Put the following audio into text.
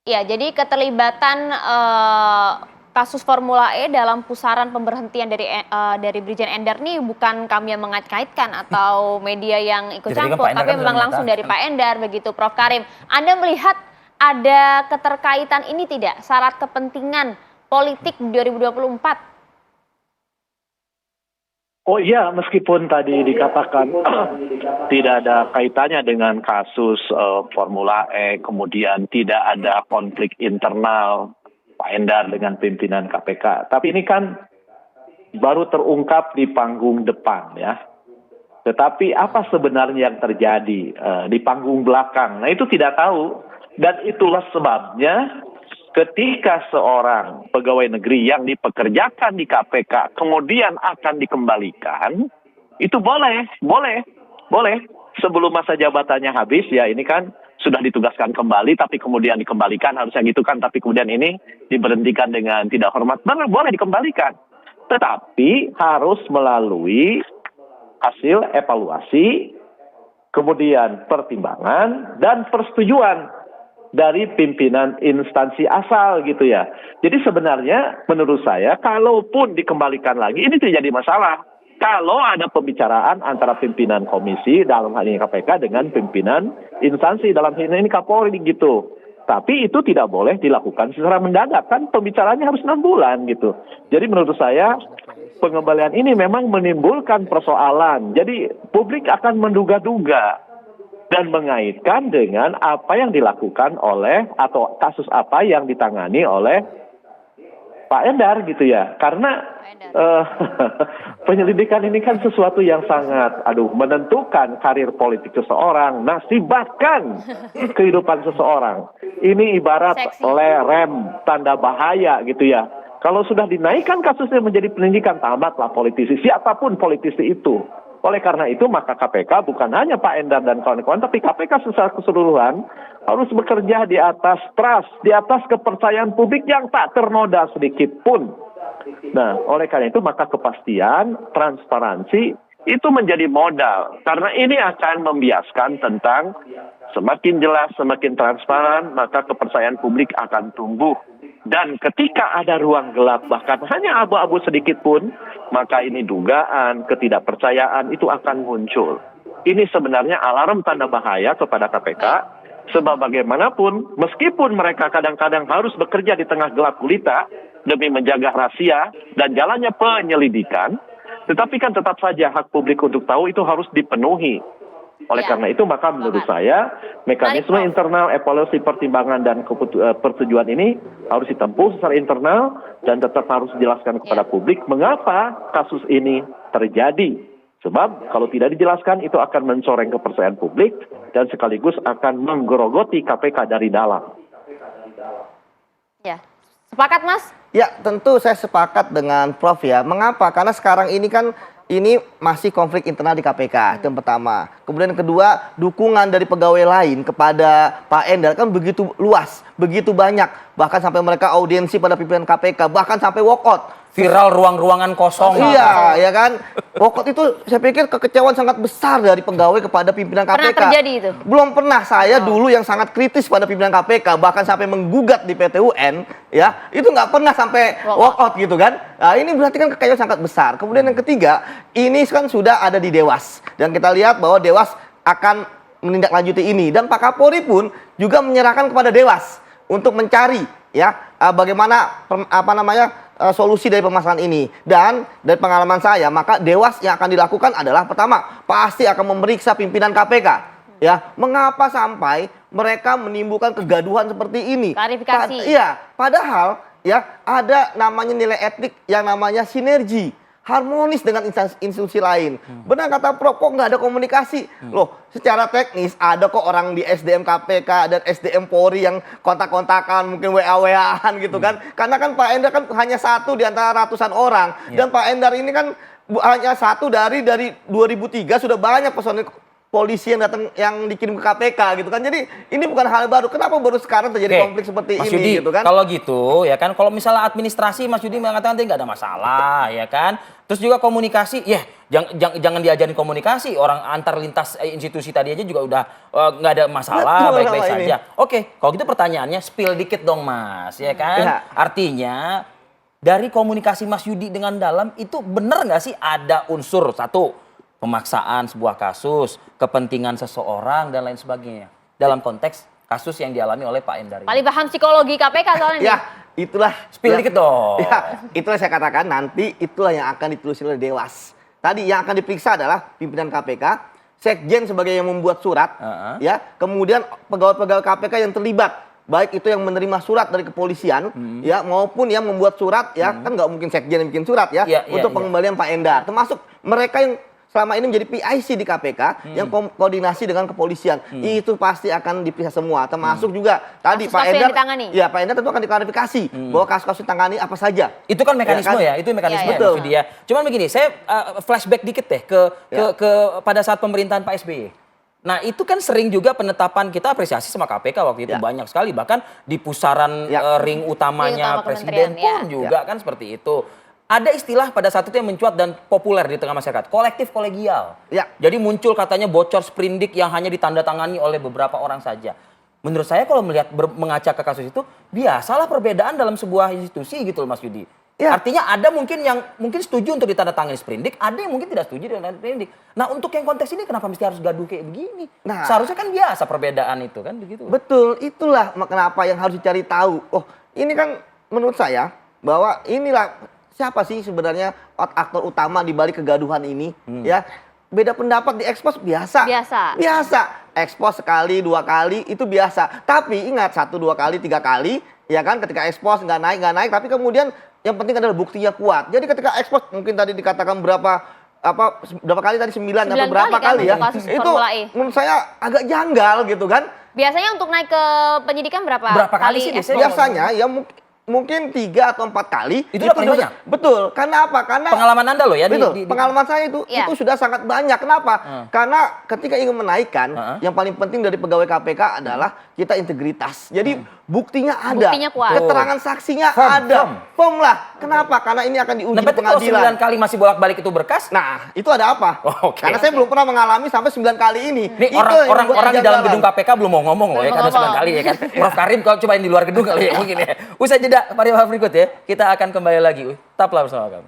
Ya, jadi keterlibatan kasus Formula E dalam pusaran pemberhentian dari Brigjen Endar nih bukan kami yang mengait-kaitkan atau media yang ikut Ya, tadi kan campur, Pak Endar tapi kan sudah memang langsung dari menyatakan. Pak Endar begitu, Prof. Karim. Anda melihat ada keterkaitan ini tidak, syarat kepentingan politik 2024? Oh iya, meskipun tadi dikatakan tidak ada kaitannya dengan kasus Formula E, kemudian tidak ada konflik internal Pak Endar dengan pimpinan KPK. Tapi ini kan baru terungkap di panggung depan ya. Tetapi apa sebenarnya yang terjadi di panggung belakang? Nah itu tidak tahu. Dan itulah sebabnya ketika seorang pegawai negeri yang dipekerjakan di KPK kemudian akan dikembalikan, itu boleh. Sebelum masa jabatannya habis, ya ini kan sudah ditugaskan kembali, tapi kemudian dikembalikan, harusnya gitu kan, tapi kemudian ini diberhentikan dengan tidak hormat, boleh dikembalikan. Tetapi harus melalui hasil evaluasi, kemudian pertimbangan, dan persetujuan dari pimpinan instansi asal gitu ya. Jadi sebenarnya menurut saya kalaupun dikembalikan lagi ini tidak jadi masalah. Kalau ada pembicaraan antara pimpinan komisi dalam hal ini KPK dengan pimpinan instansi dalam hal ini Kapolri gitu. Tapi itu tidak boleh dilakukan secara mendadak, kan pembicaraannya harus 6 bulan gitu. Jadi menurut saya pengembalian ini memang menimbulkan persoalan. Jadi publik akan menduga-duga dan mengaitkan dengan apa yang dilakukan oleh atau kasus apa yang ditangani oleh Pak Endar gitu ya. Karena penyelidikan ini kan sesuatu yang sangat menentukan karir politik seseorang, nasib bahkan kehidupan seseorang. Ini ibarat rem tanda bahaya gitu ya. Kalau sudah dinaikkan kasusnya menjadi penyidikan, tamatlah politisi, siapapun politisi itu. Oleh karena itu maka KPK bukan hanya Pak Endar dan kawan-kawan, tapi KPK secara keseluruhan harus bekerja di atas trust, di atas kepercayaan publik yang tak ternoda sedikit pun. Nah, oleh karena itu maka kepastian, transparansi itu menjadi modal. Karena ini akan membiaskan tentang semakin jelas, semakin transparan, maka kepercayaan publik akan tumbuh. Dan ketika ada ruang gelap, bahkan hanya abu-abu sedikit pun, maka ini dugaan, ketidakpercayaan itu akan muncul. Ini sebenarnya alarm tanda bahaya kepada KPK, sebab bagaimanapun, meskipun mereka kadang-kadang harus bekerja di tengah gelap gulita, demi menjaga rahasia dan jalannya penyelidikan, tetapi kan tetap saja hak publik untuk tahu itu harus dipenuhi. Oleh karena itu maka menurut saya mekanisme internal evaluasi pertimbangan dan persetujuan ini harus ditempuh secara internal dan tetap harus dijelaskan kepada publik mengapa kasus ini terjadi. Sebab kalau tidak dijelaskan itu akan mencoreng kepercayaan publik dan sekaligus akan menggerogoti KPK dari dalam. Ya, sepakat Mas? Ya, tentu saya sepakat dengan Prof ya. Mengapa? Karena sekarang ini kan ini masih konflik internal di KPK, itu yang pertama. Kemudian yang kedua, dukungan dari pegawai lain kepada Pak Endar kan begitu luas, begitu banyak. Bahkan sampai mereka audiensi pada pimpinan KPK, bahkan sampai walkout. Viral ruang-ruangan kosong. Iya, ya kan. Walkout itu saya pikir kekecewaan sangat besar dari pegawai kepada pimpinan KPK. Pernah terjadi itu? Belum pernah. Saya dulu yang sangat kritis pada pimpinan KPK, bahkan sampai menggugat di PT UN, ya, itu nggak pernah sampai walkout gitu kan. Nah, ini berarti kan kekecewaan sangat besar. Kemudian yang ketiga, ini kan sudah ada di Dewas. Dan kita lihat bahwa Dewas akan menindaklanjuti ini. Dan Pak Kapolri pun juga menyerahkan kepada Dewas untuk mencari ya bagaimana solusi dari permasalahan ini. Dan dari pengalaman saya, maka Dewas yang akan dilakukan adalah pertama, pasti akan memeriksa pimpinan KPK. Ya, mengapa sampai mereka menimbulkan kegaduhan seperti ini? Klarifikasi. Iya, padahal ya ada namanya nilai etik yang namanya sinergi, harmonis dengan institusi lain. Benar kata Prof, kok nggak ada komunikasi? Loh, secara teknis ada kok orang di SDM KPK dan SDM Polri yang kontak-kontakan, mungkin WA-WA-an gitu kan. Karena kan Pak Endar kan hanya satu di antara ratusan orang. Dan Pak Endar ini kan hanya satu dari 2003 sudah banyak personil polisi yang datang yang dikirim ke KPK gitu kan. Jadi ini bukan hal baru. Kenapa baru sekarang terjadi konflik seperti Mas ini Yudi, gitu kan? kalau gitu ya kan, kalau misalnya administrasi Mas Yudi mengatakan nggak ada masalah ya kan. Terus juga komunikasi, ya jangan diajarin komunikasi, orang antar lintas institusi tadi aja juga udah nggak ada masalah, baik-baik saja. Oke, kalau gitu pertanyaannya spill dikit dong Mas, ya kan? Ya. Artinya dari komunikasi Mas Yudi dengan dalam itu benar nggak sih ada unsur satu pemaksaan sebuah kasus, kepentingan seseorang dan lain sebagainya dalam konteks kasus yang dialami oleh Pak Endar ini? Paling paham psikologi KPK soalnya nih. Ya, itulah. Spill dikit dong. Ya, itulah saya katakan nanti itulah yang akan ditelusuri oleh Dewas. Tadi yang akan diperiksa adalah pimpinan KPK, Sekjen sebagai yang membuat surat, ya, kemudian pegawai-pegawai KPK yang terlibat, baik itu yang menerima surat dari kepolisian, ya, maupun yang membuat surat, ya, kan nggak mungkin Sekjen yang bikin surat, ya, untuk pengembalian Pak Endar, termasuk mereka yang selama ini menjadi PIC di KPK yang koordinasi dengan kepolisian, itu pasti akan diperiksa semua, termasuk juga tadi Kasus-kasus Pak Endar, yang ditangani. ya Pak Endar tentu akan diklarifikasi bahwa kasus-kasus ditangani apa saja. Itu kan mekanisme Ya kan? ya, itu mekanisme Iya, Mas Yudi ya. Cuman begini, saya flashback dikit deh ke pada saat pemerintahan Pak SBY. Nah itu kan sering juga penetapan, kita apresiasi sama KPK waktu itu banyak sekali, bahkan di pusaran ring utamanya utama presiden kementerian, pun juga kan seperti itu. Ada istilah pada saat itu yang mencuat dan populer di tengah masyarakat, kolektif kolegial. Ya. Jadi muncul katanya bocor sprindik yang hanya ditandatangani oleh beberapa orang saja. Menurut saya kalau melihat mengaca ke kasus itu, biasalah perbedaan dalam sebuah institusi gitu loh Mas Yudi. Ya. Artinya ada mungkin yang mungkin setuju untuk ditandatangani sprindik, ada yang mungkin tidak setuju dengan sprindik. Nah untuk yang konteks ini kenapa mesti harus gaduh kayak begini? Nah. Seharusnya kan biasa perbedaan itu kan begitu. Betul, itulah kenapa yang harus dicari tahu. Oh, ini kan menurut saya bahwa inilah siapa sih sebenarnya aktor utama di balik kegaduhan ini, ya. Beda pendapat diekspos biasa. Biasa. Ekspos sekali, 2 kali itu biasa. Tapi ingat 1, 2 kali, 3 kali, ya kan ketika ekspos nggak naik, tapi kemudian yang penting adalah buktinya kuat. Jadi ketika ekspos mungkin tadi dikatakan berapa kali tadi 9 atau berapa kali ya. Itu menurut saya agak janggal gitu kan. Biasanya untuk naik ke penyidikan berapa kali sih biasanya? Biasanya ya mungkin 3 atau 4 kali. Itu udah paling banyak? Betul. Karena apa? Karena pengalaman Anda loh ya. Betul. Pengalaman saya itu sudah sangat banyak. Kenapa? Karena ketika ingin menaikkan, yang paling penting dari pegawai KPK adalah kita integritas. Jadi buktinya ada. Buktinya kuat. Keterangan saksinya ada. Firm lah. Kenapa? Karena ini akan diuji di pengadilan. Kalau 9 kali masih bolak-balik itu berkas? Nah, itu ada apa? Karena saya belum pernah mengalami sampai 9 kali ini. Nih orang di dalam gedung KPK belum mau ngomong loh ya, karena 9 kali ya kan. Prof Karim kalau cobain di luar gedung kali ya mungkin ya. Usai jeda pada waktu berikut ya, kita akan kembali lagi. Tetaplah bersama kami.